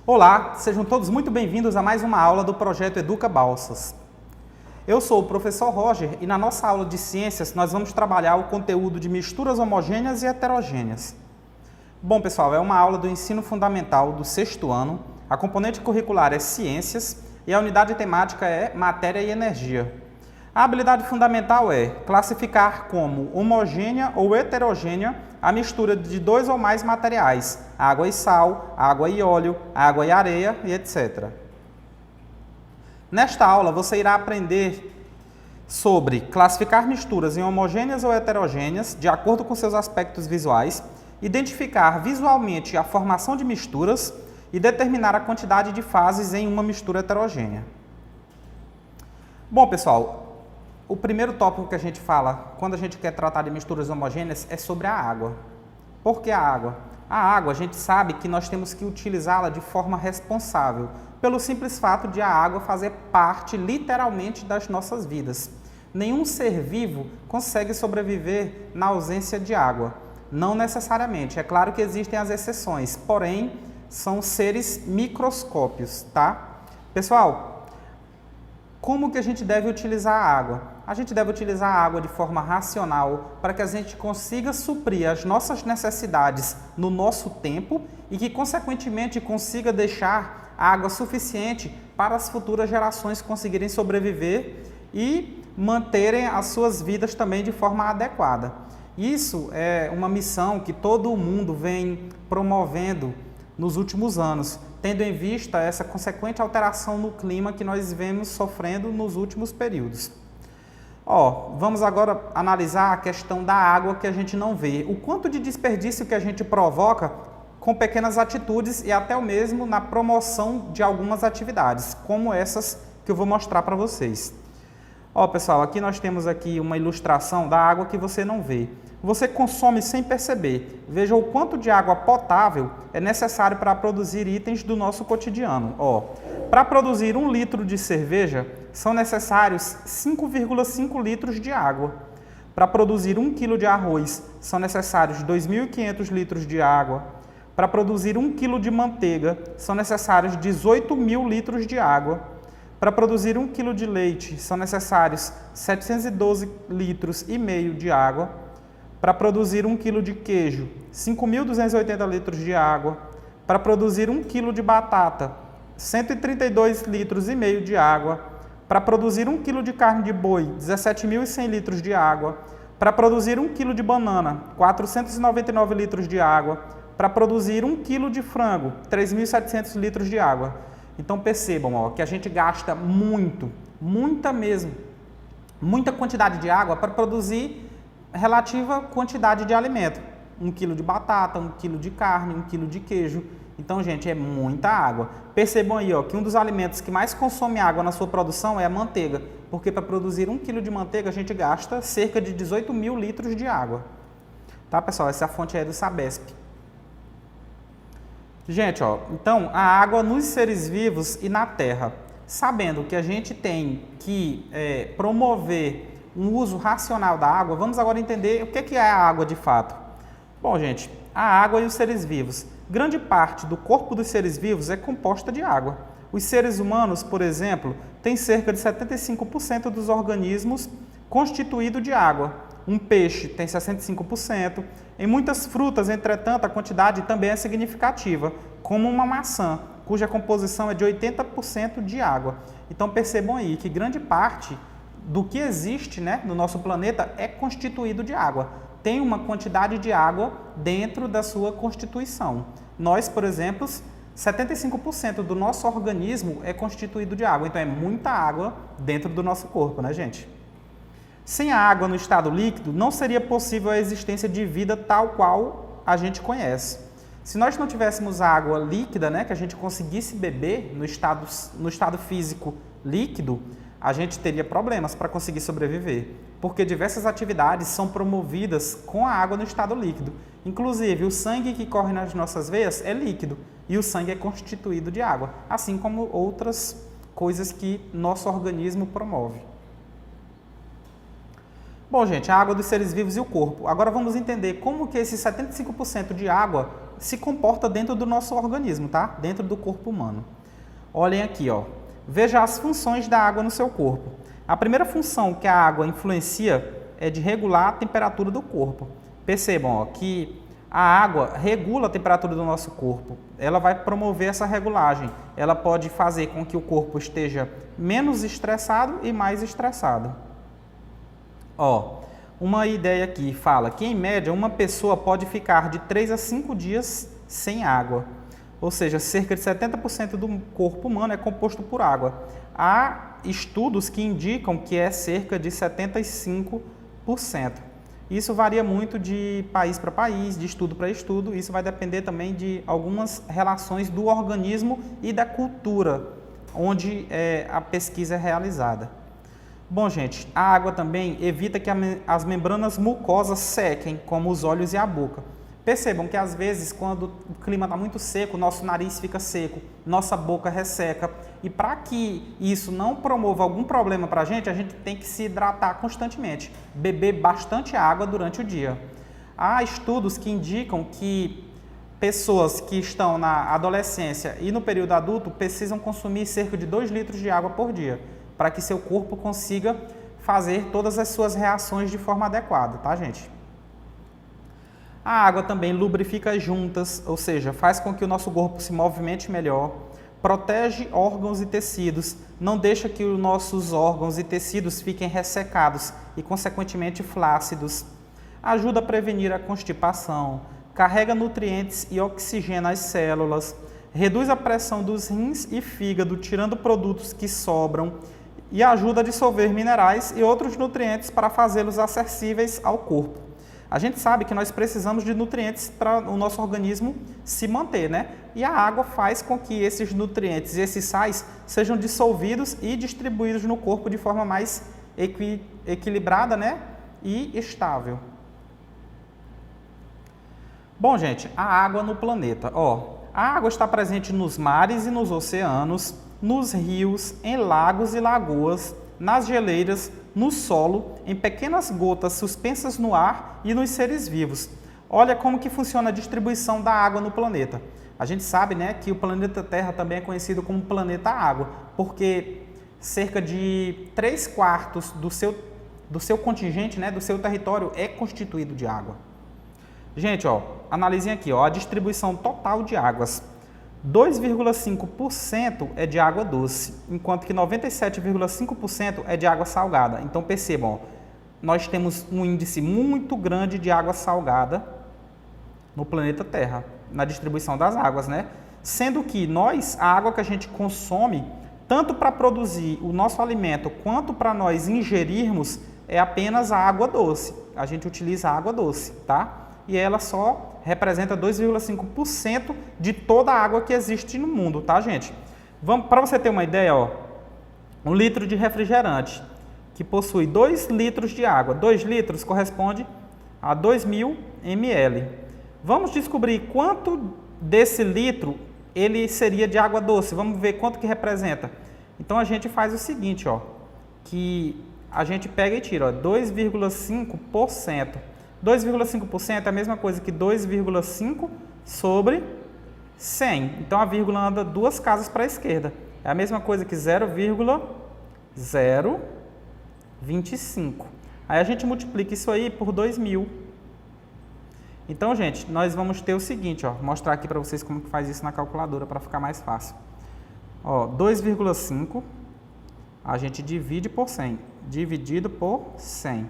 Olá, sejam todos muito bem-vindos a mais uma aula do projeto Educa Balsas. Eu sou o professor Roger e na nossa aula de ciências nós vamos trabalhar o conteúdo de misturas homogêneas e heterogêneas. Bom, pessoal, é uma aula do ensino fundamental do 6º ano, a componente curricular é ciências e a unidade temática é matéria e energia. A habilidade fundamental é classificar como homogênea ou heterogênea a mistura de dois ou mais materiais, água e sal, água e óleo, água e areia e etc. Nesta aula você irá aprender sobre classificar misturas em homogêneas ou heterogêneas de acordo com seus aspectos visuais, identificar visualmente a formação de misturas e determinar a quantidade de fases em uma mistura heterogênea. Bom, pessoal, o primeiro tópico que a gente fala quando a gente quer tratar de misturas homogêneas é sobre a água. Por que a água? A água, a gente sabe que nós temos que utilizá-la de forma responsável, pelo simples fato de a água fazer parte, literalmente, das nossas vidas. Nenhum ser vivo consegue sobreviver na ausência de água. Não necessariamente. É claro que existem as exceções, porém, são seres microscópios, tá? Pessoal, como que a gente deve utilizar a água? A gente deve utilizar a água de forma racional para que a gente consiga suprir as nossas necessidades no nosso tempo e que, consequentemente, consiga deixar água suficiente para as futuras gerações conseguirem sobreviver e manterem as suas vidas também de forma adequada. Isso é uma missão que todo mundo vem promovendo nos últimos anos, tendo em vista essa consequente alteração no clima que nós vemos sofrendo nos últimos períodos. Vamos agora analisar a questão da água que a gente não vê. O quanto de desperdício que a gente provoca com pequenas atitudes e até mesmo na promoção de algumas atividades, como essas que eu vou mostrar para vocês. Pessoal, aqui nós temos aqui uma ilustração da água que você não vê. Você consome sem perceber. Veja o quanto de água potável é necessário para produzir itens do nosso cotidiano. Para produzir 1 litro de cerveja, são necessários 5,5 litros de água. Para produzir 1 quilo de arroz, são necessários 2.500 litros de água. Para produzir 1 quilo de manteiga, são necessários 18.000 litros de água. Para produzir 1 quilo de leite, são necessários 712 litros e meio de água. Para produzir 1 quilo de queijo, 5.280 litros de água. Para produzir 1 quilo de batata, 132 litros e meio de água. Para produzir 1 quilo de carne de boi, 17.100 litros de água. Para produzir 1 quilo de banana, 499 litros de água. Para produzir 1 quilo de frango, 3.700 litros de água. Então percebam que a gente gasta muita quantidade de água para produzir relativa quantidade de alimento. 1 quilo de batata, 1 quilo de carne, 1 quilo de queijo. Então, gente, é muita água. Percebam aí que um dos alimentos que mais consome água na sua produção é a manteiga, porque para produzir 1 quilo de manteiga a gente gasta cerca de 18.000 litros de água. Tá, pessoal? Essa fonte é do Sabesp. Gente, então, a água nos seres vivos e na Terra. Sabendo que a gente tem que promover um uso racional da água, vamos agora entender o que é a água de fato. Bom, gente, a água e os seres vivos. Grande parte do corpo dos seres vivos é composta de água. Os seres humanos, por exemplo, têm cerca de 75% dos organismos constituídos de água. Um peixe tem 65%. Em muitas frutas, entretanto, a quantidade também é significativa, como uma maçã, cuja composição é de 80% de água. Então percebam aí que grande parte do que existe, no nosso planeta é constituído de água. Tem uma quantidade de água dentro da sua constituição. Nós, por exemplo, 75% do nosso organismo é constituído de água. Então é muita água dentro do nosso corpo, né, gente? Sem a água no estado líquido, não seria possível a existência de vida tal qual a gente conhece. Se nós não tivéssemos água líquida, que a gente conseguisse beber no estado físico líquido, a gente teria problemas para conseguir sobreviver, porque diversas atividades são promovidas com a água no estado líquido. Inclusive, o sangue que corre nas nossas veias é líquido e o sangue é constituído de água, assim como outras coisas que nosso organismo promove. Bom, gente, a água dos seres vivos e o corpo. Agora vamos entender como que esse 75% de água se comporta dentro do nosso organismo, tá? Dentro do corpo humano. Olhem aqui, ó. Veja as funções da água no seu corpo. A primeira função que a água influencia é de regular a temperatura do corpo. Percebam, ó, que a água regula a temperatura do nosso corpo. Ela vai promover essa regulagem. Ela pode fazer com que o corpo esteja menos estressado e mais estressado. Ó, uma ideia aqui fala que, em média, uma pessoa pode ficar de 3 a 5 dias sem água. Ou seja, cerca de 70% do corpo humano é composto por água. Há estudos que indicam que é cerca de 75%. Isso varia muito de país para país, de estudo para estudo. Isso vai depender também de algumas relações do organismo e da cultura onde a pesquisa é realizada. Bom, gente, a água também evita que as membranas mucosas sequem, como os olhos e a boca. Percebam que às vezes, quando o clima está muito seco, nosso nariz fica seco, nossa boca resseca. E para que isso não promova algum problema para a gente tem que se hidratar constantemente, beber bastante água durante o dia. Há estudos que indicam que pessoas que estão na adolescência e no período adulto precisam consumir cerca de 2 litros de água por dia, para que seu corpo consiga fazer todas as suas reações de forma adequada, tá, gente? A água também lubrifica as juntas, ou seja, faz com que o nosso corpo se movimente melhor, protege órgãos e tecidos, não deixa que os nossos órgãos e tecidos fiquem ressecados e, consequentemente, flácidos, ajuda a prevenir a constipação, carrega nutrientes e oxigena as células, reduz a pressão dos rins e fígado, tirando produtos que sobram, e ajuda a dissolver minerais e outros nutrientes para fazê-los acessíveis ao corpo. A gente sabe que nós precisamos de nutrientes para o nosso organismo se manter, né? E a água faz com que esses nutrientes e esses sais sejam dissolvidos e distribuídos no corpo de forma mais equilibrada, né? E estável. Bom, gente, a água no planeta. Ó, a água está presente nos mares e nos oceanos, nos rios, em lagos e lagoas, nas geleiras, no solo, em pequenas gotas suspensas no ar e nos seres vivos. Olha como que funciona a distribuição da água no planeta. A gente sabe, né, que o planeta Terra também é conhecido como planeta água, porque cerca de 3/4 do seu contingente, né, do seu território é constituído de água. Gente, ó, analisem aqui, ó, a distribuição total de águas. 2,5% é de água doce, enquanto que 97,5% é de água salgada. Então percebam, ó, nós temos um índice muito grande de água salgada no planeta Terra, na distribuição das águas, né? Sendo que a água que a gente consome, tanto para produzir o nosso alimento, quanto para nós ingerirmos, é apenas a água doce. A gente utiliza a água doce, tá? E ela só representa 2,5% de toda a água que existe no mundo, tá, gente? Para você ter uma ideia, ó, 1 litro de refrigerante, que possui 2 litros de água. 2 litros corresponde a 2.000 ml. Vamos descobrir quanto desse litro ele seria de água doce. Vamos ver quanto que representa. Então, a gente faz o seguinte, ó, que a gente pega e tira, ó, 2,5%. 2,5% é a mesma coisa que 2,5 sobre 100. Então, a vírgula anda 2 casas para a esquerda. É a mesma coisa que 0,025. Aí a gente multiplica isso aí por 2.000. Então, gente, nós vamos ter o seguinte, ó, vou mostrar aqui para vocês como que faz isso na calculadora para ficar mais fácil. Ó, 2,5 a gente divide por 100, dividido por 100.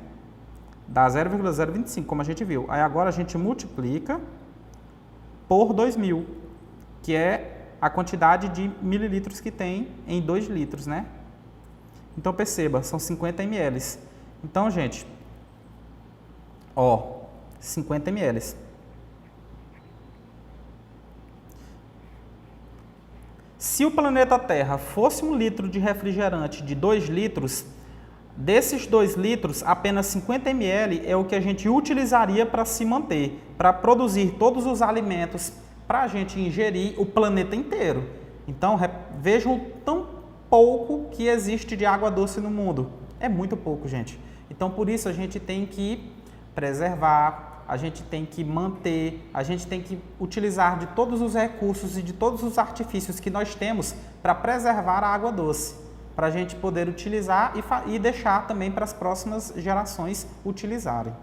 Dá 0,025, como a gente viu. Aí agora a gente multiplica por 2.000, que é a quantidade de mililitros que tem em 2 litros, né? Então perceba, são 50 ml. Então, gente, ó, 50 ml. Se o planeta Terra fosse 1 litro de refrigerante de 2 litros, desses 2 litros, apenas 50 ml é o que a gente utilizaria para se manter, para produzir todos os alimentos para a gente ingerir o planeta inteiro. Então, vejam tão pouco que existe de água doce no mundo. É muito pouco, gente. Então, por isso, a gente tem que preservar, a gente tem que manter, a gente tem que utilizar de todos os recursos e de todos os artifícios que nós temos para preservar a água doce, para a gente poder utilizar e deixar também para as próximas gerações utilizarem.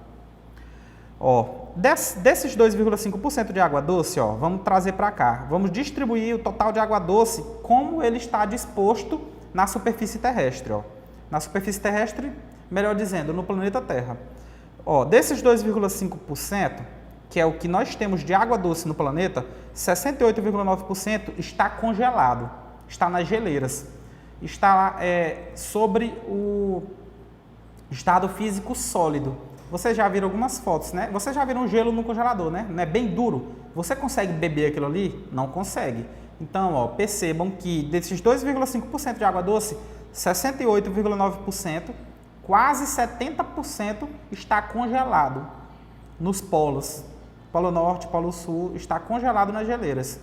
Desses 2,5% de água doce, vamos trazer para cá. Vamos distribuir o total de água doce como ele está disposto na superfície terrestre. Na superfície terrestre, melhor dizendo, no planeta Terra. Desses 2,5%, que é o que nós temos de água doce no planeta, 68,9% está congelado, está nas geleiras, está sobre o estado físico sólido. Vocês já viram algumas fotos, né? Vocês já viram gelo no congelador, né? Não é bem duro? Você consegue beber aquilo ali? Não consegue. Então, percebam que desses 2,5% de água doce, 68,9%, quase 70% está congelado nos polos. Polo Norte, Polo Sul, está congelado nas geleiras.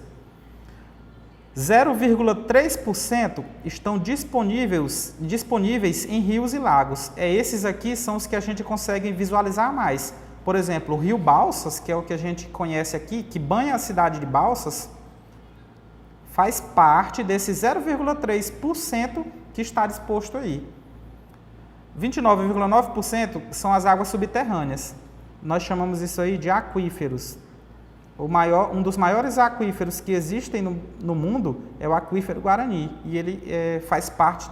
0,3% estão disponíveis em rios e lagos. Esses aqui são os que a gente consegue visualizar mais. Por exemplo, o Rio Balsas, que é o que a gente conhece aqui, que banha a cidade de Balsas, faz parte desse 0,3% que está disposto aí. 29,9% são as águas subterrâneas. Nós chamamos isso aí de aquíferos. Um dos maiores aquíferos que existem no mundo é o aquífero Guarani, e ele faz parte,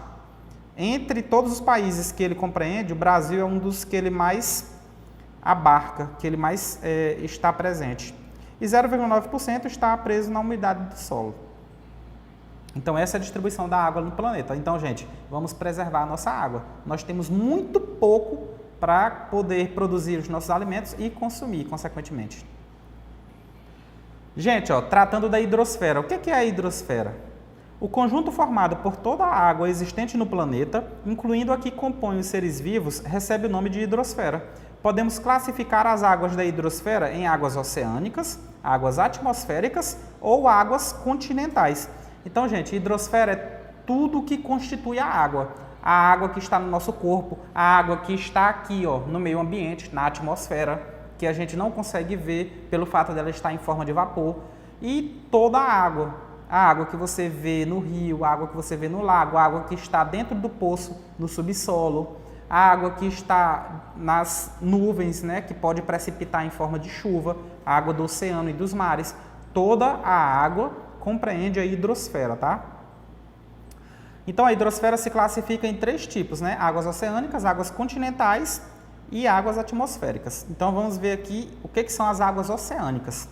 entre todos os países que ele compreende, o Brasil é um dos que ele mais abarca, que ele mais está presente. E 0,9% está preso na umidade do solo. Então, essa é a distribuição da água no planeta. Então, gente, vamos preservar a nossa água. Nós temos muito pouco para poder produzir os nossos alimentos e consumir, consequentemente. Gente, tratando da hidrosfera. O que é a hidrosfera? O conjunto formado por toda a água existente no planeta, incluindo a que compõe os seres vivos, recebe o nome de hidrosfera. Podemos classificar as águas da hidrosfera em águas oceânicas, águas atmosféricas ou águas continentais. Então, gente, hidrosfera é tudo que constitui a água que está no nosso corpo, a água que está aqui, no meio ambiente, na atmosfera, que a gente não consegue ver pelo fato dela estar em forma de vapor, e toda a água que você vê no rio, a água que você vê no lago, a água que está dentro do poço, no subsolo, a água que está nas nuvens, né, que pode precipitar em forma de chuva, a água do oceano e dos mares. Toda a água compreende a hidrosfera, tá? Então, a hidrosfera se classifica em 3 tipos, né? Águas oceânicas, águas continentais e águas atmosféricas. Então, vamos ver aqui o que são as águas oceânicas.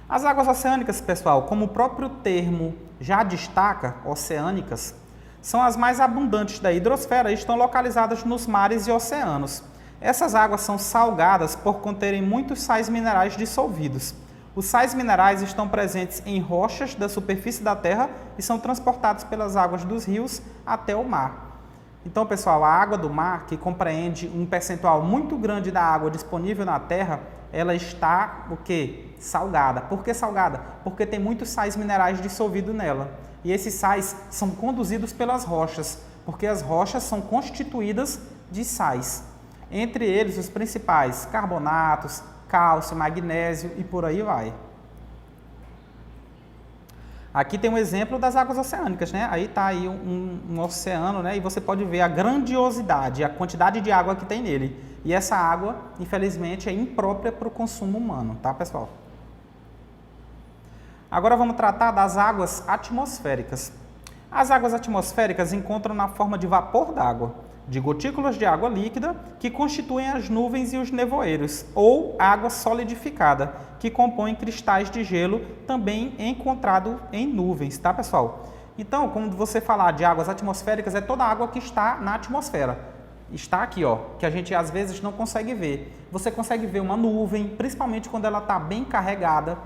As águas oceânicas, pessoal, como o próprio termo já destaca, oceânicas, são as mais abundantes da hidrosfera e estão localizadas nos mares e oceanos. Essas águas são salgadas por conterem muitos sais minerais dissolvidos. Os sais minerais estão presentes em rochas da superfície da Terra e são transportados pelas águas dos rios até o mar. Então, pessoal, a água do mar, que compreende um percentual muito grande da água disponível na Terra, ela está, o quê? Salgada. Por que salgada? Porque tem muitos sais minerais dissolvidos nela. E esses sais são conduzidos pelas rochas, porque as rochas são constituídas de sais. Entre eles, os principais, carbonatos, cálcio, magnésio e por aí vai. Aqui tem um exemplo das águas oceânicas, né? Aí está aí um oceano, né? E você pode ver a grandiosidade, a quantidade de água que tem nele. E essa água, infelizmente, é imprópria para o consumo humano, tá, pessoal? Agora vamos tratar das águas atmosféricas. As águas atmosféricas encontram na forma de vapor d'água, de gotículas de água líquida que constituem as nuvens e os nevoeiros, ou água solidificada, que compõem cristais de gelo, também encontrado em nuvens, tá, pessoal? Então, quando você falar de águas atmosféricas, é toda a água que está na atmosfera. Está aqui, que a gente às vezes não consegue ver. Você consegue ver uma nuvem, principalmente quando ela está bem carregada,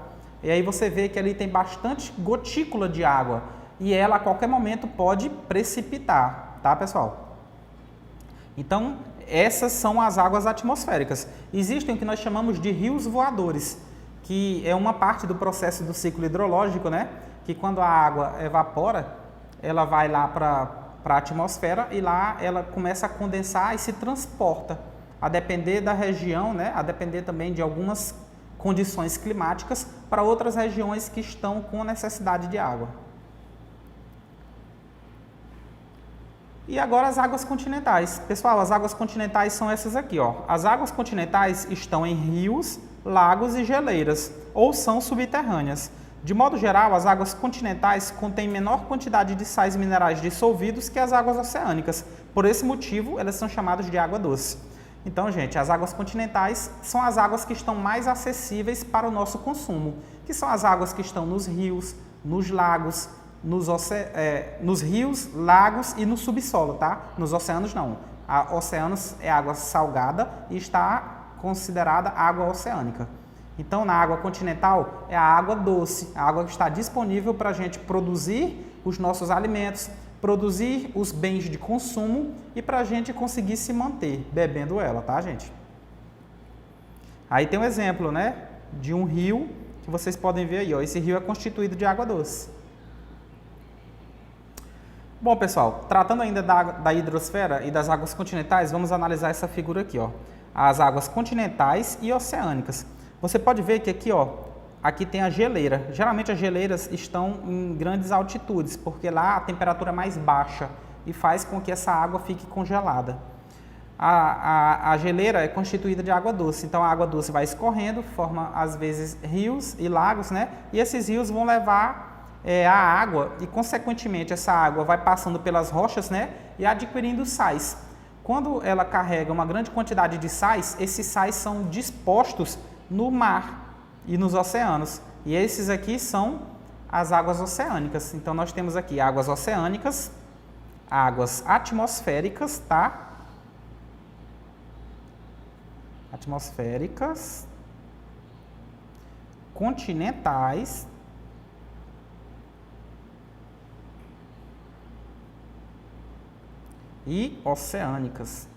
e aí você vê que ali tem bastante gotícula de água, e ela a qualquer momento pode precipitar, tá, pessoal? Então, essas são as águas atmosféricas. Existem o que nós chamamos de rios voadores, que é uma parte do processo do ciclo hidrológico, né? Que quando a água evapora, ela vai lá para a atmosfera e lá ela começa a condensar e se transporta a depender da região, né, a depender também de algumas condições climáticas para outras regiões que estão com necessidade de água. E agora as águas continentais. Pessoal, as águas continentais são essas aqui, ó. As águas continentais estão em rios, lagos e geleiras, ou são subterrâneas. De modo geral, as águas continentais contêm menor quantidade de sais minerais dissolvidos que as águas oceânicas. Por esse motivo, elas são chamadas de água doce. Então, gente, as águas continentais são as águas que estão mais acessíveis para o nosso consumo, que são as águas que estão nos rios, nos lagos, nos rios, lagos e no subsolo, tá? Nos oceanos não. Oceanos é água salgada e está considerada água oceânica. Então, na água continental é a água doce, a água que está disponível para a gente produzir os nossos alimentos, produzir os bens de consumo e para a gente conseguir se manter bebendo ela, tá, gente? Aí tem um exemplo, né, de um rio que vocês podem ver aí, ó. Esse rio é constituído de água doce. Bom, pessoal, tratando ainda da hidrosfera e das águas continentais, vamos analisar essa figura aqui, ó. As águas continentais e oceânicas. Você pode ver que aqui, ó, aqui tem a geleira. Geralmente as geleiras estão em grandes altitudes, porque lá a temperatura é mais baixa e faz com que essa água fique congelada. A geleira é constituída de água doce, então a água doce vai escorrendo, forma às vezes rios e lagos, né? E esses rios vão levar a água e, consequentemente, essa água vai passando pelas rochas, né? E adquirindo sais. Quando ela carrega uma grande quantidade de sais, esses sais são dispostos no mar e nos oceanos. E esses aqui são as águas oceânicas. Então, nós temos aqui águas oceânicas, águas atmosféricas, tá? Atmosféricas, continentais e oceânicas.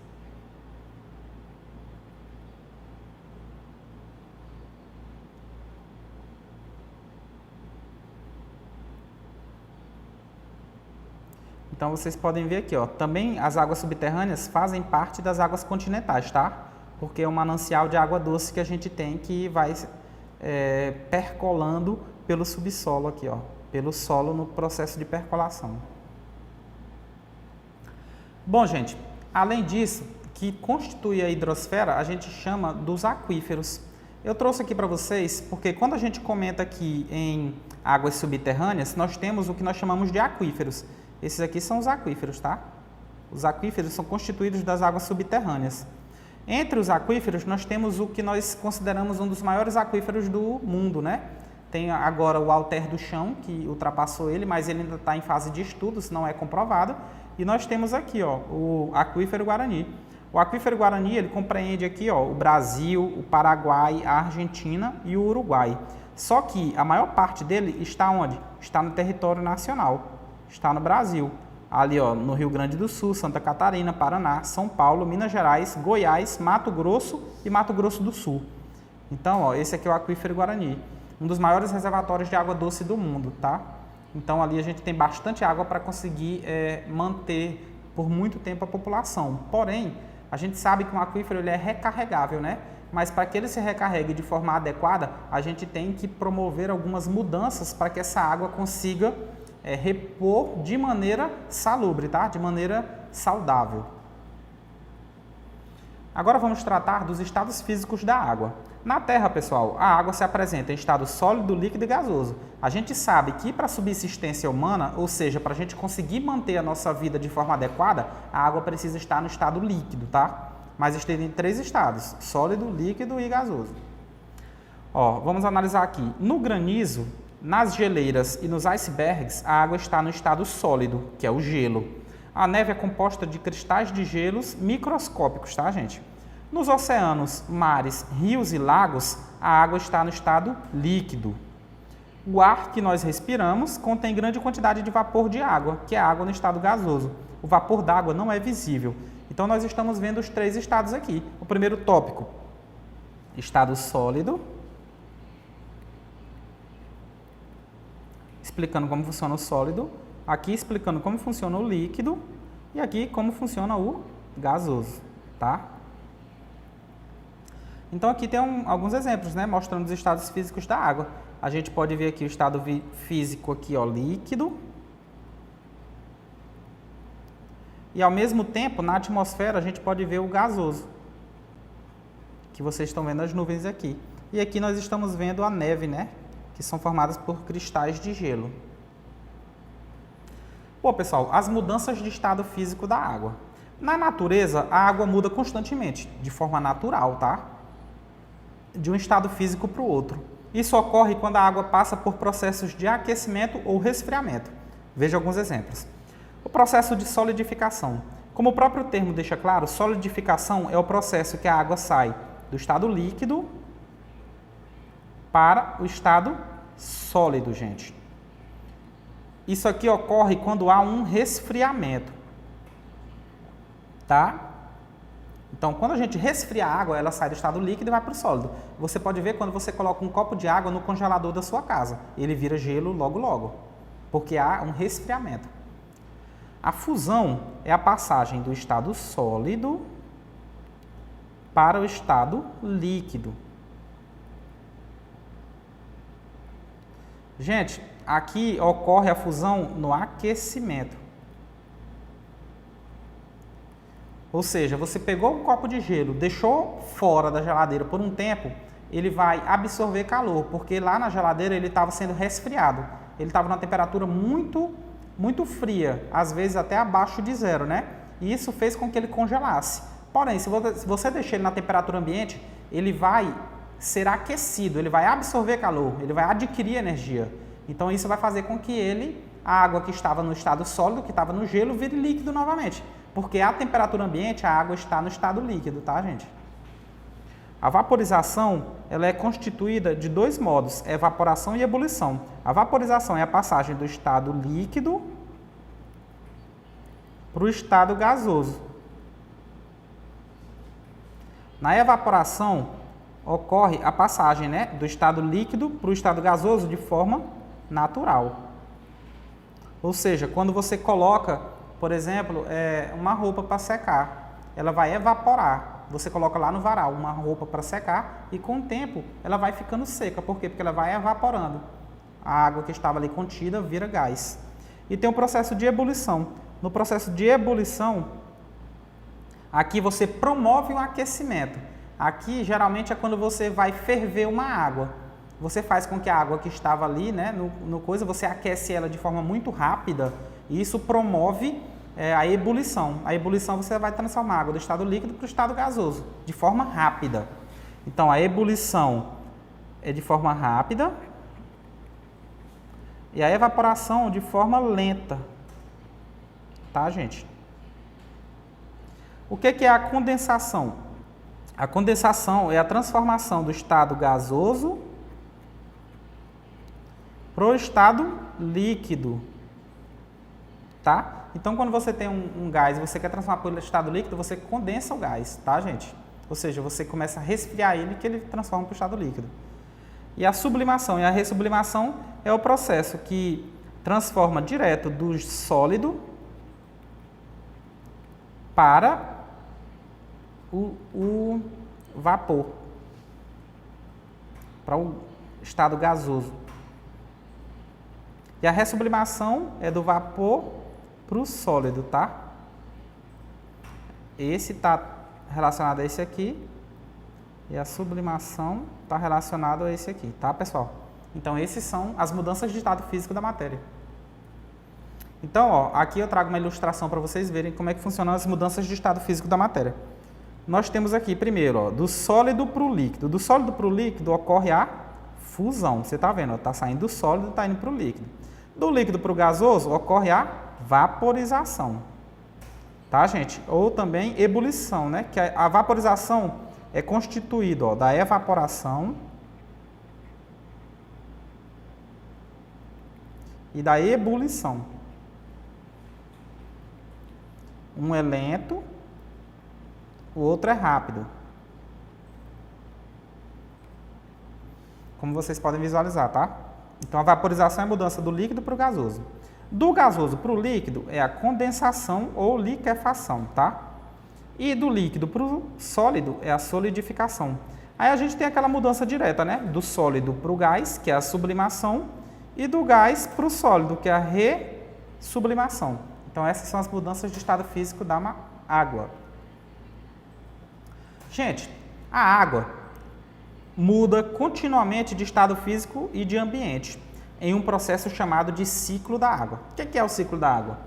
Então, vocês podem ver aqui, ó, também as águas subterrâneas fazem parte das águas continentais, tá? Porque é um manancial de água doce que a gente tem que vai percolando pelo subsolo aqui, ó, pelo solo no processo de percolação. Bom, gente, além disso, que constitui a hidrosfera, a gente chama dos aquíferos. Eu trouxe aqui para vocês, porque quando a gente comenta aqui em águas subterrâneas, nós temos o que nós chamamos de aquíferos. Esses aqui são os aquíferos, tá? Os aquíferos são constituídos das águas subterrâneas. Entre os aquíferos, nós temos o que nós consideramos um dos maiores aquíferos do mundo, né? Tem agora o Alter do Chão, que ultrapassou ele, mas ele ainda está em fase de estudos, não é comprovado. E nós temos aqui, ó, o aquífero Guarani. O aquífero Guarani, ele compreende aqui, ó, o Brasil, o Paraguai, a Argentina e o Uruguai. Só que a maior parte dele está onde? Está no território nacional, está no Brasil. Ali, ó, no Rio Grande do Sul, Santa Catarina, Paraná, São Paulo, Minas Gerais, Goiás, Mato Grosso e Mato Grosso do Sul. Então, ó, esse aqui é o aquífero Guarani, um dos maiores reservatórios de água doce do mundo, tá? Então, ali a gente tem bastante água para conseguir manter por muito tempo a população. Porém, a gente sabe que um aquífero ele é recarregável, né? Mas para que ele se recarregue de forma adequada, a gente tem que promover algumas mudanças para que essa água consiga repor de maneira salubre, tá? De maneira saudável. Agora vamos tratar dos estados físicos da água. Na Terra, pessoal, a água se apresenta em estado sólido, líquido e gasoso. A gente sabe que para a subsistência humana, ou seja, para a gente conseguir manter a nossa vida de forma adequada, a água precisa estar no estado líquido, tá? Mas tem 3 estados, sólido, líquido e gasoso. Ó, vamos analisar aqui. No granizo, nas geleiras e nos icebergs, a água está no estado sólido, que é o gelo. A neve é composta de cristais de gelos microscópicos, tá, gente? Nos oceanos, mares, rios e lagos, a água está no estado líquido. O ar que nós respiramos contém grande quantidade de vapor de água, que é a água no estado gasoso. O vapor d'água não é visível. Então, nós estamos vendo os 3 estados aqui. O primeiro tópico, estado sólido, explicando como funciona o sólido, aqui explicando como funciona o líquido e aqui como funciona o gasoso, tá? Então aqui tem alguns exemplos, né, mostrando os estados físicos da água. A gente pode ver aqui o estado físico aqui, ó, líquido. E ao mesmo tempo, na atmosfera, a gente pode ver o gasoso, que vocês estão vendo as nuvens aqui. E aqui nós estamos vendo a neve, né, que são formadas por cristais de gelo. Bom, pessoal, as mudanças de estado físico da água. Na natureza, a água muda constantemente, de forma natural, tá? De um estado físico para o outro. Isso ocorre quando a água passa por processos de aquecimento ou resfriamento. Veja alguns exemplos. O processo de solidificação. Como o próprio termo deixa claro, solidificação é o processo que a água sai do estado líquido para o estado sólido, gente. Isso aqui ocorre quando há um resfriamento, tá? Então, quando a gente resfria a água, ela sai do estado líquido e vai para o sólido. Você pode ver quando você coloca um copo de água no congelador da sua casa. Ele vira gelo logo logo, porque há um resfriamento. A fusão é a passagem do estado sólido para o estado líquido. Gente, aqui ocorre a fusão no aquecimento. Ou seja, você pegou um copo de gelo, deixou fora da geladeira por um tempo, ele vai absorver calor, porque lá na geladeira ele estava sendo resfriado. Ele estava numa temperatura muito fria, às vezes até abaixo de zero, né? E isso fez com que ele congelasse. Porém, se você deixar ele na temperatura ambiente, ele vai ser aquecido, ele vai absorver calor, ele vai adquirir energia. Então isso vai fazer com que a água que estava no estado sólido, que estava no gelo, vire líquido novamente. Porque a temperatura ambiente, a água está no estado líquido, tá, gente? A vaporização, ela é constituída de dois modos, evaporação e ebulição. A vaporização é a passagem do estado líquido para o estado gasoso. Na evaporação, ocorre a passagem, né, do estado líquido para o estado gasoso de forma natural. Ou seja, quando você coloca, por exemplo, uma roupa para secar, ela vai evaporar. Você coloca lá no varal uma roupa para secar e com o tempo ela vai ficando seca. Por quê? Porque ela vai evaporando. A água que estava ali contida vira gás. E tem o processo de ebulição. No processo de ebulição, aqui você promove o aquecimento. Aqui geralmente é quando você vai ferver uma água. Você faz com que a água que estava ali, né, você aquece ela de forma muito rápida e isso promove a ebulição. A ebulição você vai transformar a água do estado líquido para o estado gasoso, de forma rápida. Então, a ebulição é de forma rápida e a evaporação de forma lenta. Tá, gente? O que é a condensação? A condensação é a transformação do estado gasoso para o estado líquido. Tá? Então, quando você tem um gás e você quer transformar para o estado líquido, você condensa o gás, tá, gente? Ou seja, você começa a resfriar ele que ele transforma para o estado líquido. E a sublimação e a ressublimação é o processo que transforma direto do sólido para o vapor, para o estado gasoso. E a ressublimação é do vapor para o sólido, tá? Esse está relacionado a esse aqui e a sublimação está relacionado a esse aqui, tá, pessoal? Então, esses são as mudanças de estado físico da matéria. Então, ó, aqui eu trago uma ilustração para vocês verem como é que funcionam as mudanças de estado físico da matéria. Nós temos aqui, primeiro, ó, do sólido para o líquido. Do sólido para o líquido ocorre a fusão. Você está vendo? Está saindo do sólido e está indo para o líquido. Do líquido para o gasoso ocorre a vaporização. Tá, gente? Ou também ebulição, né? Que a vaporização é constituída, ó, da evaporação e da ebulição. Um é lento, o outro é rápido. Como vocês podem visualizar, tá? Então, a vaporização é a mudança do líquido para o gasoso. Do gasoso para o líquido é a condensação ou liquefação, tá? E do líquido para o sólido é a solidificação. Aí a gente tem aquela mudança direta, né? Do sólido para o gás, que é a sublimação, e do gás para o sólido, que é a ressublimação. Então essas são as mudanças de estado físico da água. Gente, a água muda continuamente de estado físico e de ambiente, em um processo chamado de ciclo da água. O que é o ciclo da água?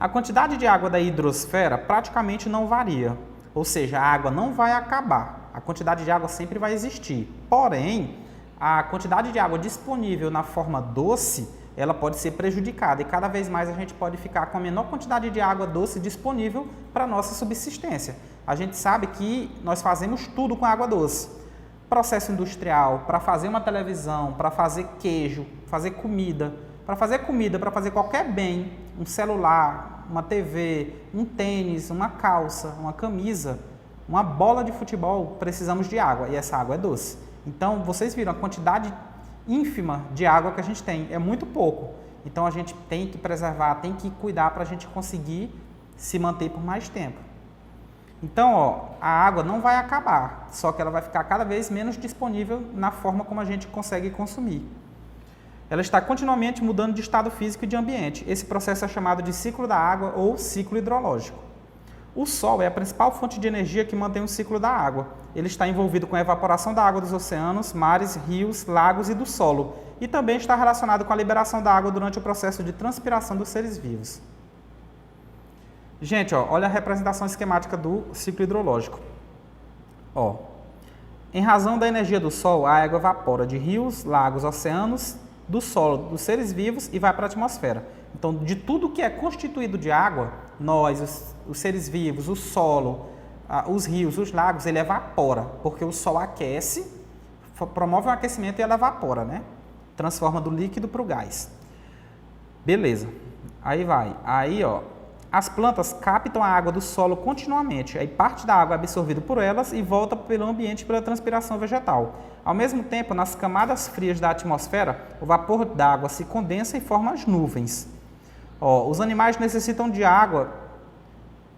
A quantidade de água da hidrosfera praticamente não varia, ou seja, a água não vai acabar, a quantidade de água sempre vai existir. Porém, a quantidade de água disponível na forma doce, ela pode ser prejudicada e cada vez mais a gente pode ficar com a menor quantidade de água doce disponível para a nossa subsistência. A gente sabe que nós fazemos tudo com água doce. Processo industrial, para fazer uma televisão, para fazer queijo, fazer comida, para fazer qualquer bem, um celular, uma TV, um tênis, uma calça, uma camisa, uma bola de futebol, precisamos de água e essa água é doce. Então, vocês viram a quantidade ínfima de água que a gente tem, é muito pouco. Então, a gente tem que preservar, tem que cuidar para a gente conseguir se manter por mais tempo. Então, ó, a água não vai acabar, só que ela vai ficar cada vez menos disponível na forma como a gente consegue consumir. Ela está continuamente mudando de estado físico e de ambiente. Esse processo é chamado de ciclo da água ou ciclo hidrológico. O Sol é a principal fonte de energia que mantém o ciclo da água. Ele está envolvido com a evaporação da água dos oceanos, mares, rios, lagos e do solo. E também está relacionado com a liberação da água durante o processo de transpiração dos seres vivos. Gente, ó, olha a representação esquemática do ciclo hidrológico. Ó, em razão da energia do Sol, a água evapora de rios, lagos, oceanos, do solo, dos seres vivos e vai para a atmosfera. Então, de tudo que é constituído de água, nós, os seres vivos, o solo, os rios, os lagos, ele evapora, porque o Sol aquece, promove um aquecimento e ela evapora, né? Transforma do líquido para o gás. Beleza. Aí vai. Aí, ó, as plantas captam a água do solo continuamente. Aí parte da água é absorvida por elas e volta pelo ambiente pela transpiração vegetal. Ao mesmo tempo, nas camadas frias da atmosfera, o vapor d'água se condensa e forma as nuvens. Ó, os animais necessitam de água.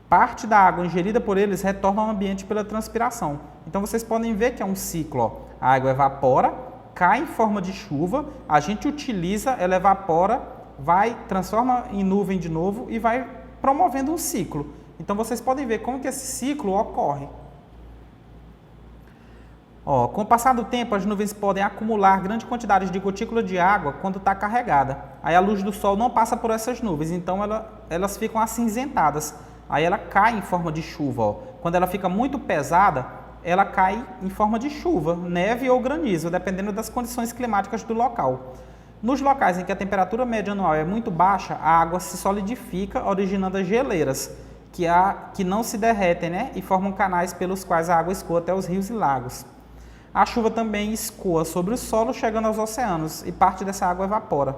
Parte da água ingerida por eles retorna ao ambiente pela transpiração. Então, vocês podem ver que é um ciclo. Ó. A água evapora, cai em forma de chuva, a gente utiliza, ela evapora, transforma em nuvem de novo e vai promovendo um ciclo. Então, vocês podem ver como que esse ciclo ocorre. Ó, com o passar do tempo, as nuvens podem acumular grandes quantidades de gotículas de água quando está carregada. Aí a luz do sol não passa por essas nuvens, então elas ficam acinzentadas. Aí ela cai em forma de chuva. Ó. Quando ela fica muito pesada, ela cai em forma de chuva, neve ou granizo, dependendo das condições climáticas do local. Nos locais em que a temperatura média anual é muito baixa, a água se solidifica, originando as geleiras, que não se derretem, né? E formam canais pelos quais a água escoa até os rios e lagos. A chuva também escoa sobre o solo, chegando aos oceanos, e parte dessa água evapora.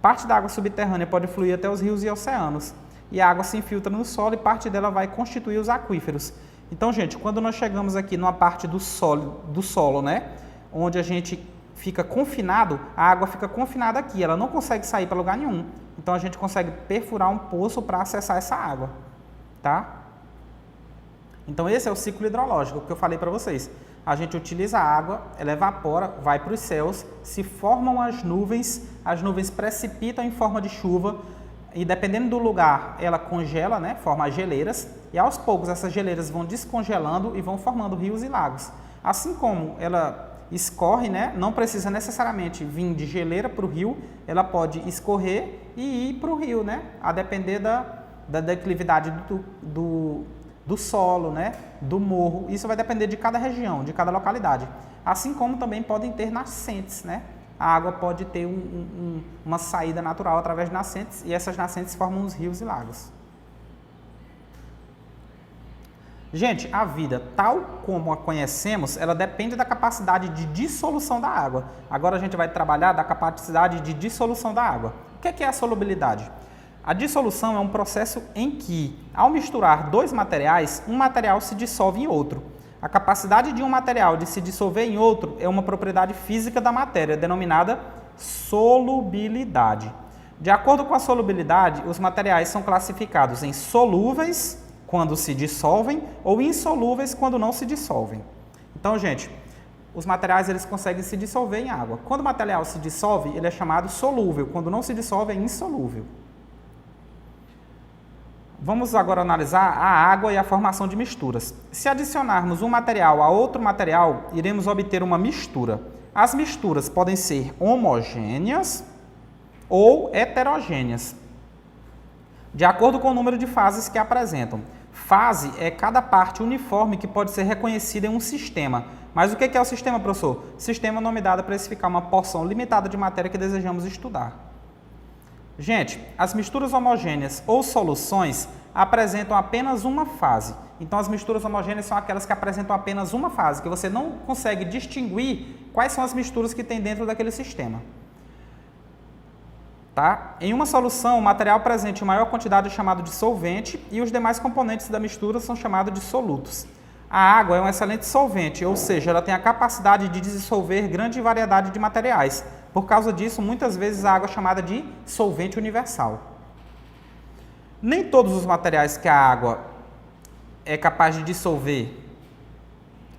Parte da água subterrânea pode fluir até os rios e oceanos, e a água se infiltra no solo e parte dela vai constituir os aquíferos. Então, gente, quando nós chegamos aqui numa parte do solo, né? Onde a gente fica confinado, a água fica confinada aqui, ela não consegue sair para lugar nenhum. Então, a gente consegue perfurar um poço para acessar essa água, tá? Então, esse é o ciclo hidrológico que eu falei para vocês. A gente utiliza a água, ela evapora, vai para os céus, se formam as nuvens precipitam em forma de chuva e dependendo do lugar, ela congela, né? Forma as geleiras e aos poucos essas geleiras vão descongelando e vão formando rios e lagos. Assim como ela escorre, né? Não precisa necessariamente vir de geleira para o rio, ela pode escorrer e ir para o rio, né? A depender da declividade do solo, né? Do morro. Isso vai depender de cada região, de cada localidade. Assim como também podem ter nascentes, né? A água pode ter uma saída natural através de nascentes e essas nascentes formam os rios e lagos. Gente, a vida, tal como a conhecemos, ela depende da capacidade de dissolução da água. Agora a gente vai trabalhar da capacidade de dissolução da água. O que é a solubilidade? A dissolução é um processo em que, ao misturar dois materiais, um material se dissolve em outro. A capacidade de um material de se dissolver em outro é uma propriedade física da matéria, denominada solubilidade. De acordo com a solubilidade, os materiais são classificados em solúveis, quando se dissolvem, ou insolúveis, quando não se dissolvem. Então, gente, os materiais eles conseguem se dissolver em água. Quando o material se dissolve, ele é chamado solúvel. Quando não se dissolve, é insolúvel. Vamos agora analisar a água e a formação de misturas. Se adicionarmos um material a outro material, iremos obter uma mistura. As misturas podem ser homogêneas ou heterogêneas, de acordo com o número de fases que apresentam. Fase é cada parte uniforme que pode ser reconhecida em um sistema. Mas o que é o sistema, professor? Sistema é o nome dado para especificar uma porção limitada de matéria que desejamos estudar. Gente, as misturas homogêneas ou soluções apresentam apenas uma fase. Então, as misturas homogêneas são aquelas que apresentam apenas uma fase, que você não consegue distinguir quais são as misturas que tem dentro daquele sistema. Tá? Em uma solução, o material presente em maior quantidade é chamado de solvente e os demais componentes da mistura são chamados de solutos. A água é um excelente solvente, ou seja, ela tem a capacidade de dissolver grande variedade de materiais. Por causa disso, muitas vezes a água é chamada de solvente universal. Nem todos os materiais que a água é capaz de dissolver,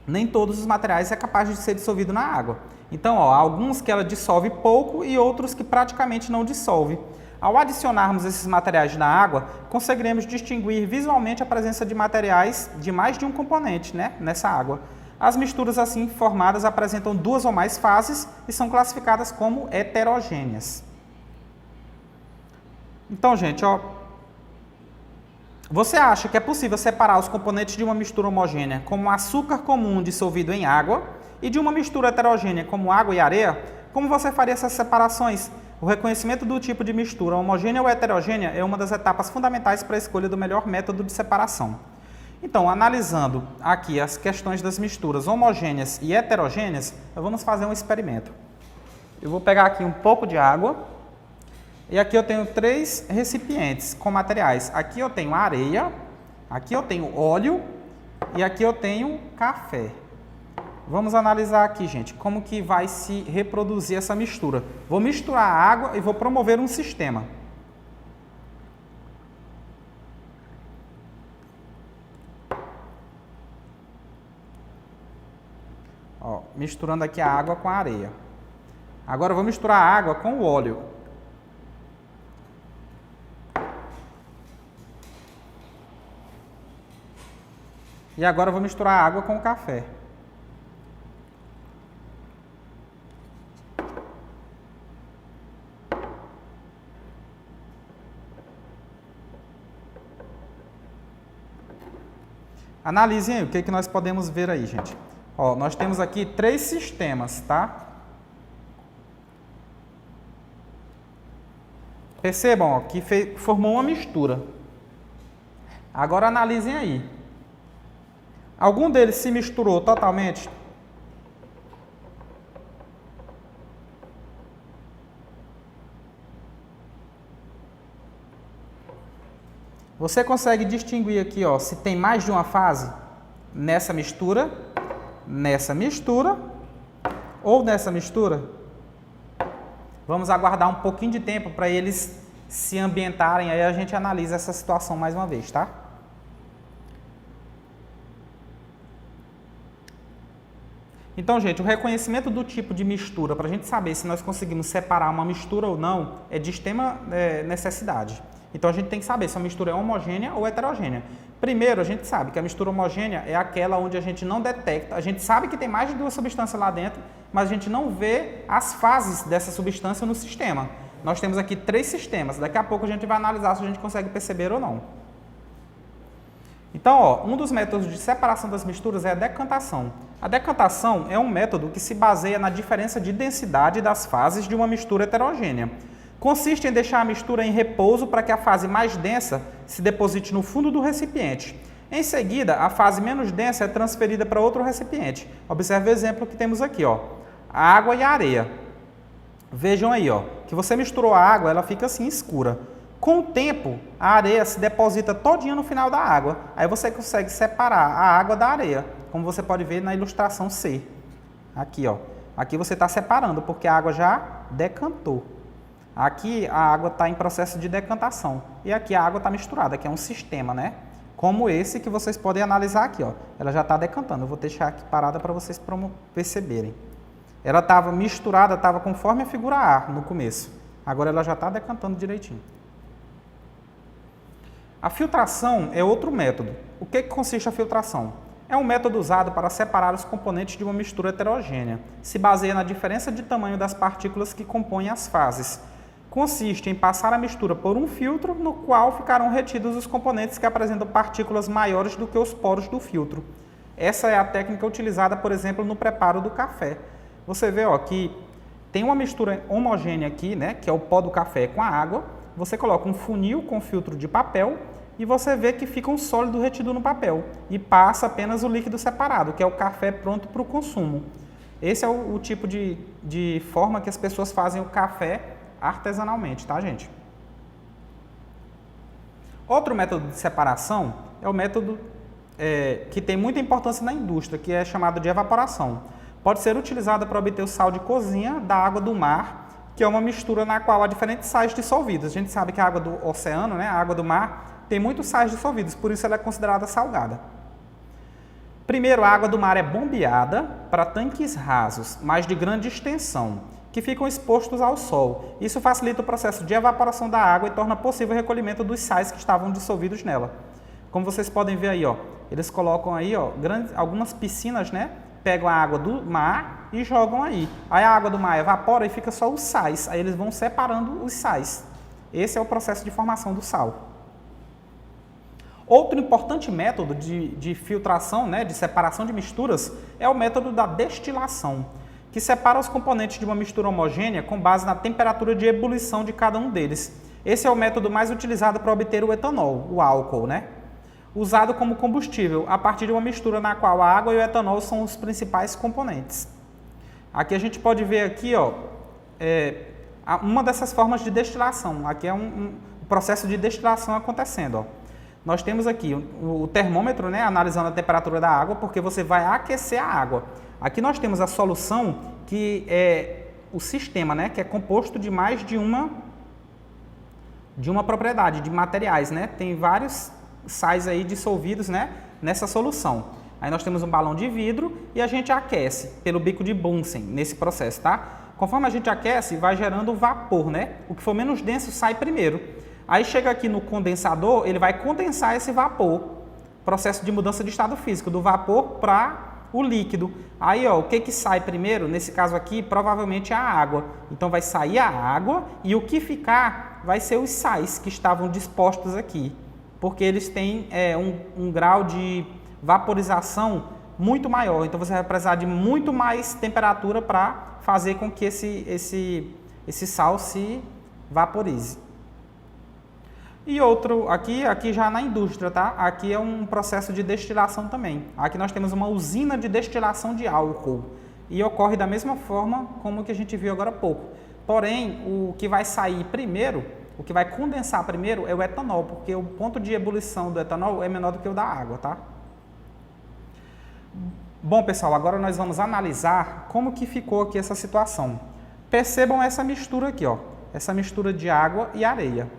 nem todos os materiais é capaz de ser dissolvido na água. Então, há alguns que ela dissolve pouco e outros que praticamente não dissolve. Ao adicionarmos esses materiais na água, conseguiremos distinguir visualmente a presença de materiais de mais de um componente, nessa água. As misturas assim formadas apresentam duas ou mais fases e são classificadas como heterogêneas. Então, gente, você acha que é possível separar os componentes de uma mistura homogênea como açúcar comum dissolvido em água e de uma mistura heterogênea como água e areia? Como você faria essas separações? O reconhecimento do tipo de mistura homogênea ou heterogênea é uma das etapas fundamentais para a escolha do melhor método de separação. Então, analisando aqui as questões das misturas homogêneas e heterogêneas, vamos fazer um experimento. Eu vou pegar aqui um pouco de água e aqui eu tenho 3 recipientes com materiais. Aqui eu tenho areia, aqui eu tenho óleo e aqui eu tenho café. Vamos analisar aqui, gente, como que vai se reproduzir essa mistura. Vou misturar a água e vou promover um sistema. Misturando aqui a água com a areia. Agora eu vou misturar a água com o óleo. E agora eu vou misturar a água com o café. Analisem aí o que nós podemos ver aí, gente. Nós temos aqui 3 sistemas, tá? Percebam que formou uma mistura. Agora analisem aí. Algum deles se misturou totalmente? Você consegue distinguir aqui, se tem mais de uma fase nessa mistura ou nessa mistura? Vamos aguardar um pouquinho de tempo para eles se ambientarem, aí a gente analisa essa situação mais uma vez, tá? Então, gente, o reconhecimento do tipo de mistura, para a gente saber se nós conseguimos separar uma mistura ou não, é de extrema necessidade. Então, a gente tem que saber se a mistura é homogênea ou heterogênea. Primeiro, a gente sabe que a mistura homogênea é aquela onde a gente não detecta, a gente sabe que tem mais de 2 substâncias lá dentro, mas a gente não vê as fases dessa substância no sistema. Nós temos aqui 3 sistemas, daqui a pouco a gente vai analisar se a gente consegue perceber ou não. Então, um dos métodos de separação das misturas é a decantação. A decantação é um método que se baseia na diferença de densidade das fases de uma mistura heterogênea. Consiste em deixar a mistura em repouso para que a fase mais densa se deposite no fundo do recipiente. Em seguida, a fase menos densa é transferida para outro recipiente. Observe o exemplo que temos aqui, a água e a areia. Vejam aí, que você misturou a água, ela fica assim escura. Com o tempo, a areia se deposita todinha no final da água. Aí você consegue separar a água da areia, como você pode ver na ilustração C. Aqui, aqui você está separando, porque a água já decantou. Aqui a água está em processo de decantação. E aqui a água está misturada, que é um sistema, como esse que vocês podem analisar aqui, ó. Ela já está decantando. Eu vou deixar aqui parada para vocês perceberem. Ela estava misturada, estava conforme a figura A no começo. Agora ela já está decantando direitinho. A filtração é outro método. O que consiste a filtração? É um método usado para separar os componentes de uma mistura heterogênea. Se baseia na diferença de tamanho das partículas que compõem as fases. Consiste em passar a mistura por um filtro, no qual ficarão retidos os componentes que apresentam partículas maiores do que os poros do filtro. Essa é a técnica utilizada, por exemplo, no preparo do café. Você vê, ó, que tem uma mistura homogênea aqui, né, que é o pó do café com a água. Você coloca um funil com filtro de papel e você vê que fica um sólido retido no papel e passa apenas o líquido separado, que é o café pronto para o consumo. Esse é o tipo de forma que as pessoas fazem o café artesanalmente, tá, gente? Outro método de separação é o método que tem muita importância na indústria, que é chamado de evaporação. Pode ser utilizada para obter o sal de cozinha da água do mar, que é uma mistura na qual há diferentes sais dissolvidos. A gente sabe que a água do oceano, né, a água do mar, tem muitos sais dissolvidos, por isso ela é considerada salgada. Primeiro, a água do mar é bombeada para tanques rasos, mas de grande extensão, que ficam expostos ao sol. Isso facilita o processo de evaporação da água e torna possível o recolhimento dos sais que estavam dissolvidos nela. Como vocês podem ver aí, ó, eles colocam aí, ó, algumas piscinas, né? Pegam a água do mar e jogam aí. Aí a água do mar evapora e fica só os sais. Aí eles vão separando os sais. Esse é o processo de formação do sal. Outro importante método de filtração, né, de separação de misturas, é o método da destilação, que separa os componentes de uma mistura homogênea com base na temperatura de ebulição de cada um deles. Esse é o método mais utilizado para obter o etanol, o álcool, né? Usado como combustível, a partir de uma mistura na qual a água e o etanol são os principais componentes. Aqui a gente pode ver aqui, ó, uma dessas formas de destilação. Aqui é um processo de destilação acontecendo, ó. Nós temos aqui o termômetro, né, analisando a temperatura da água, porque você vai aquecer a água. Aqui nós temos a solução, que é o sistema, né, que é composto de mais de uma propriedade, de materiais, né? Tem vários sais aí dissolvidos, né, nessa solução. Aí nós temos um balão de vidro e a gente aquece pelo bico de Bunsen nesse processo, tá? Conforme a gente aquece, vai gerando vapor, né? O que for menos denso sai primeiro. Aí chega aqui no condensador, ele vai condensar esse vapor. Processo de mudança de estado físico, do vapor para o líquido. Aí, ó, o que sai primeiro? Nesse caso aqui, provavelmente é a água. Então vai sair a água e o que ficar vai ser os sais que estavam dispostos aqui. Porque eles têm um grau de vaporização muito maior. Então você vai precisar de muito mais temperatura para fazer com que esse sal se vaporize. E outro, aqui já na indústria, tá? Aqui é um processo de destilação também. Aqui nós temos uma usina de destilação de álcool. E ocorre da mesma forma como que a gente viu agora há pouco. Porém, o que vai sair primeiro, o que vai condensar primeiro é o etanol, porque o ponto de ebulição do etanol é menor do que o da água, tá? Bom, pessoal, agora nós vamos analisar como que ficou aqui essa situação. Percebam essa mistura aqui, ó. Essa mistura de água e areia.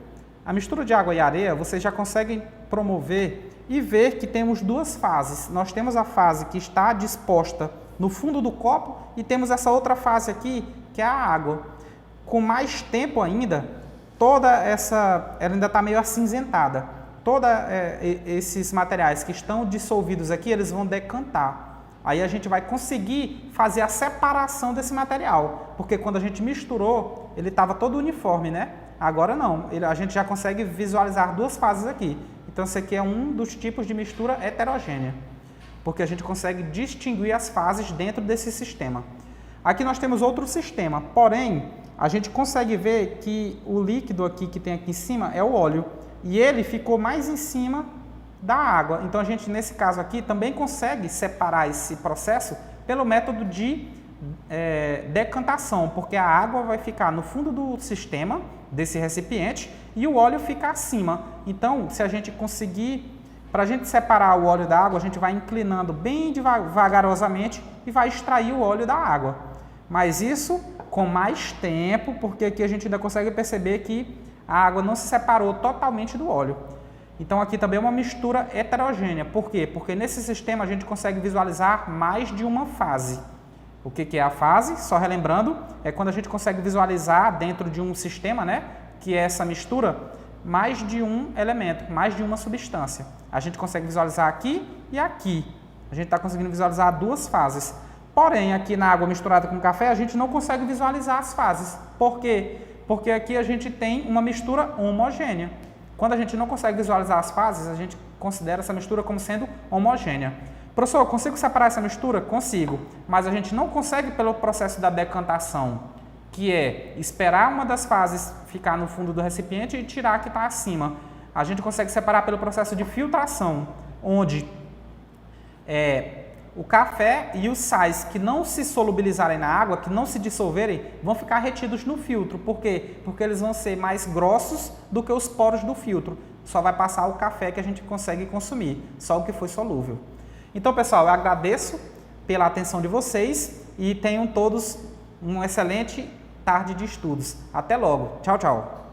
A mistura de água e areia, vocês já conseguem promover e ver que temos duas fases. Nós temos a fase que está disposta no fundo do copo e temos essa outra fase aqui, que é a água. Com mais tempo ainda, ela ainda está meio acinzentada. Todos esses materiais que estão dissolvidos aqui, eles vão decantar. Aí a gente vai conseguir fazer a separação desse material, porque quando a gente misturou, ele estava todo uniforme, né? Agora não, a gente já consegue visualizar duas fases aqui. Então, esse aqui é um dos tipos de mistura heterogênea, porque a gente consegue distinguir as fases dentro desse sistema. Aqui nós temos outro sistema, porém, a gente consegue ver que o líquido aqui que tem aqui em cima é o óleo, e ele ficou mais em cima da água. Então, a gente, nesse caso aqui, também consegue separar esse processo pelo método de decantação, porque a água vai ficar no fundo do sistema, desse recipiente, e o óleo fica acima. Então, se a gente conseguir, para a gente separar o óleo da água, a gente vai inclinando bem vagarosamente e vai extrair o óleo da água. Mas isso com mais tempo, porque aqui a gente ainda consegue perceber que a água não se separou totalmente do óleo. Então aqui também é uma mistura heterogênea. Por quê? Porque nesse sistema a gente consegue visualizar mais de uma fase. O que é a fase? Só relembrando, é quando a gente consegue visualizar dentro de um sistema, né, que é essa mistura, mais de um elemento, mais de uma substância. A gente consegue visualizar aqui e aqui. A gente está conseguindo visualizar duas fases. Porém, aqui na água misturada com café, a gente não consegue visualizar as fases. Por quê? Porque aqui a gente tem uma mistura homogênea. Quando a gente não consegue visualizar as fases, a gente considera essa mistura como sendo homogênea. Professor, eu consigo separar essa mistura? Consigo, mas a gente não consegue pelo processo da decantação, que é esperar uma das fases ficar no fundo do recipiente e tirar a que está acima. A gente consegue separar pelo processo de filtração, onde o café e os sais que não se solubilizarem na água, que não se dissolverem, vão ficar retidos no filtro. Por quê? Porque eles vão ser mais grossos do que os poros do filtro. Só vai passar o café que a gente consegue consumir, só o que foi solúvel. Então, pessoal, eu agradeço pela atenção de vocês e tenham todos uma excelente tarde de estudos. Até logo. Tchau, tchau.